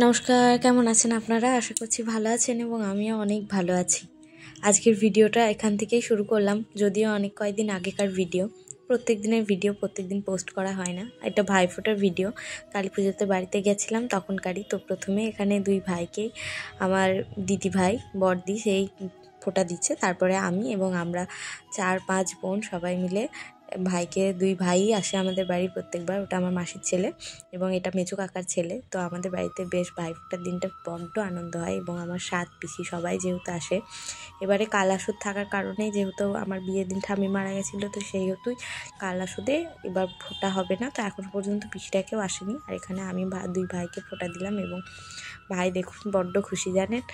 নমস্কার, কেমন আছেন আপনারা? আশা করছি ভালো আছেন এবং আমিও অনেক ভালো আছি। আজকের ভিডিওটা এখান থেকেই শুরু করলাম, যদিও অনেক কয়েকদিন আগেকার ভিডিও। প্রত্যেক দিনের ভিডিও প্রত্যেক দিন পোস্ট করা হয় না। এটা ভাইফোঁটার ভিডিও, কালী পুজোতে বাড়িতে গেছিলাম তখনকারই। তো প্রথমে এখানে দুই ভাইকেই আমার দিদি ভাই বড়দি সেই ফোঁটা দিচ্ছে, তারপরে আমি এবং আমরা 4-5 বোন সবাই মিলে ভাইকে, দুই ভাই আসে আমাদের বাড়ি প্রত্যেকবার। ওটা আমার মাসির ছেলে এবং এটা মেজো কাকার ছেলে। তো আমাদের বাড়িতে বেশ ভাইফোঁটার দিনটা বড্ড আনন্দ হয় এবং আমার সাত পিসি সবাই যেহেতু আসে। এবারে কালাসুদ থাকার কারণে, যেহেতু আমার বিয়ের দিন ঠাম্মি মারা গেছিলো, তো সেই হেতুই কালাসুদে এবার ফোঁটা হবে না। তো এখন পর্যন্ত পিসিটা কেউ আসেনি। আর এখানে আমি দুই ভাইকে ফোঁটা দিলাম এবং ভাই দেখুন বড্ড খুশি, জানেন,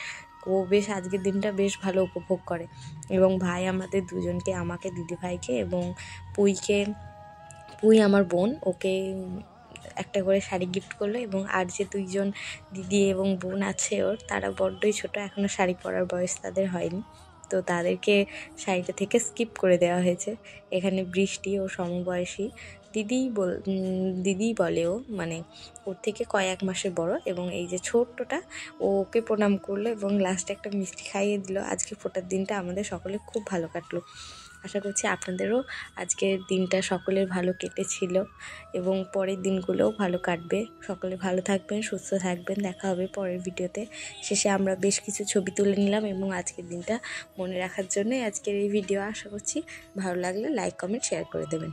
ও বেশ আজকের দিনটা বেশ ভালো উপভোগ করে। এবং ভাই আমাদের দুজনকে, আমাকে, দিদি ভাইকে এবং পুই আমার বোন, ওকে একটা করে শাড়ি গিফট করলো। এবং আর যে দুইজন দিদি এবং বোন আছে ওর, তারা বড্ডই ছোটো, এখনও শাড়ি পরার বয়স তাদের হয়নি। তো তাদেরকে শাড়িটা থেকে স্কিপ করে দেওয়া হয়েছে। এখানে বৃষ্টি ও সমবয়সী দিদিই বলে, ও মানে ওর থেকে কয়েক মাসের বড়। এবং এই যে ছোট্টটা, ওকে প্রণাম করলো এবং লাস্টে একটা মিষ্টি খাইয়ে দিল। আজকে ফোটার দিনটা আমাদের সকলে খুব ভালো কাটলো। আশা করছি আপনাদেরও আজকের দিনটা সকলের ভালো কেটেছিল এবং পরের দিনগুলোও ভালো কাটবে। সকলে ভালো থাকবেন, সুস্থ থাকবেন। দেখা হবে পরের ভিডিওতে। শেষে আমরা বেশ কিছু ছবি তুলে নিলাম এবং আজকের দিনটা মনে রাখার জন্যই আজকের এই ভিডিও। আশা করছি ভালো লাগলে লাইক, কমেন্ট, শেয়ার করে দেবেন।